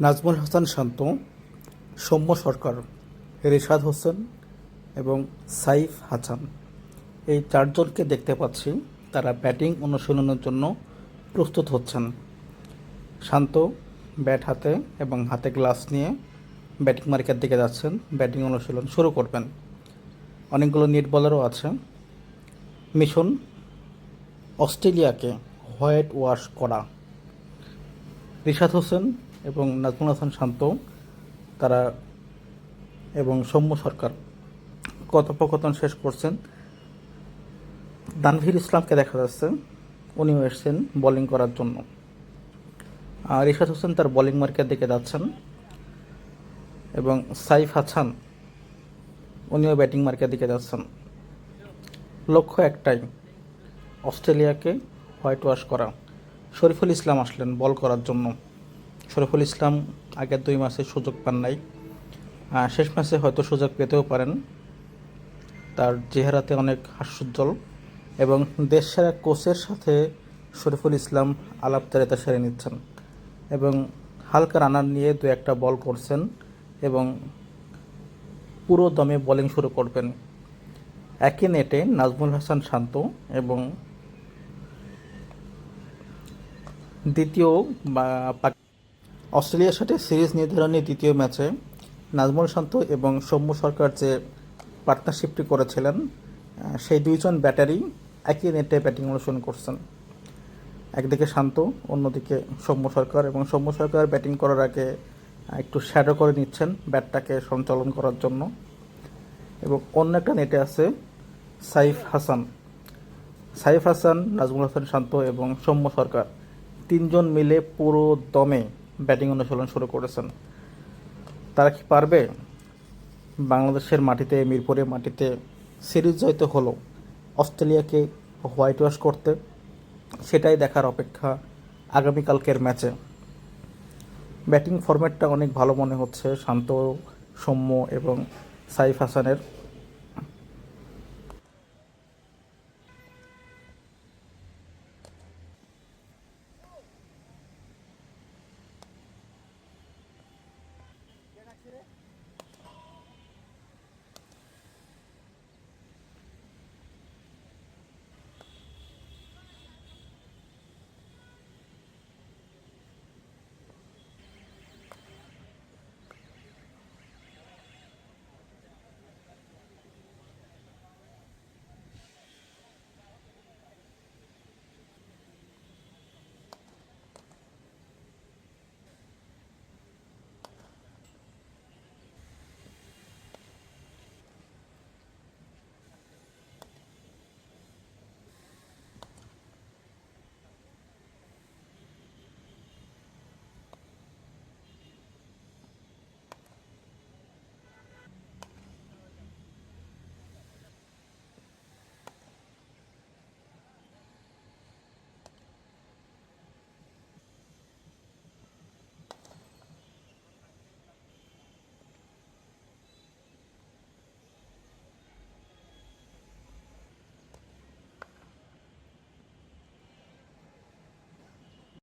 নাজমুল হাসান শান্ত, সৌম্য সরকার, রিশাদ হোসেন এবং সাইফ হাসান, এই চারজনকে দেখতে পাচ্ছি তারা ব্যাটিং অনুশীলনের জন্য প্রস্তুত হচ্ছেন। শান্ত ব্যাট হাতে এবং হাতে গ্লাভস নিয়ে ব্যাটিং মার্কের দিকে যাচ্ছেন, ব্যাটিং অনুশীলন শুরু করবেন। অনেকগুলো নিট বলারও আছে। মিশন অস্ট্রেলিয়াকে হোয়াইট ওয়াশ করা। রিশাদ হোসেন এবং নাজমুল হাসান শান্ত তারা এবং সৌম্য সরকার কথোপকথন শেষ করছেন। তানভীর ইসলামকে দেখা যাচ্ছে, উনিও এসছেন বোলিং করার জন্য। আর রিশাদ হোসেন তার বোলিং মার্কের দিকে যাচ্ছেন এবং সাইফ হাসান উনিও ব্যাটিং মার্কের দিকে যাচ্ছেন। লক্ষ্য একটাই, অস্ট্রেলিয়াকে হোয়াইট ওয়াশ করা। শরীফুল ইসলাম আসলেন বল করার জন্য। শরীফুল ইসলাম আগের 2 ম্যাচে সুযোগ পান নাই, শেষ ম্যাচে হয়তো সুযোগ পেতেও পারেন। তার চেহারাতে অনেক হাস্যোজ্জ্বল এবং দেশসেরা কোচের সাথে শরীফুল ইসলাম আলাপচারিতা সেরে নিচ্ছেন এবং হালকা রানার নিয়ে 2-1টা বল করছেন এবং পুরো দমে বোলিং শুরু করবেন। একই নেটে নাজমুল হাসান শান্ত এবং দ্বিতীয় অস্ট্রেলিয়ার সাথে সিরিজ নির্ধারণী দ্বিতীয় ম্যাচে নাজমুল শান্ত এবং সৌম্য সরকার যে পার্টনারশিপটি করেছিলেন, সেই দুইজন ব্যাটারি একই নেটে ব্যাটিং অনুশীলন করছেন। একদিকে শান্ত, অন্যদিকে সৌম্য সরকার, এবং সৌম্য সরকার ব্যাটিং করার আগে একটু শ্যাডো করে নিচ্ছেন ব্যাটটাকে সঞ্চালন করার জন্য। এবং অন্য একটা নেটে আছে সাইফ হাসান। সাইফ হাসান, নাজমুল হাসান শান্ত এবং সৌম্য সরকার 3জন মিলে পুরো দমে ব্যাটিং অনুশীলন শুরু করেছেন। তারা কি পারবে বাংলাদেশের মাটিতে, মিরপুরের মাটিতে সিরিজ জয়তে হলো অস্ট্রেলিয়াকে হোয়াইট ওয়াশ করতে? সেটাই দেখার অপেক্ষা আগামীকালকের ম্যাচে। ব্যাটিং ফরম্যাটটা অনেক ভালো মনে হচ্ছে শান্ত, সৌম্য এবং সাইফ হাসানের।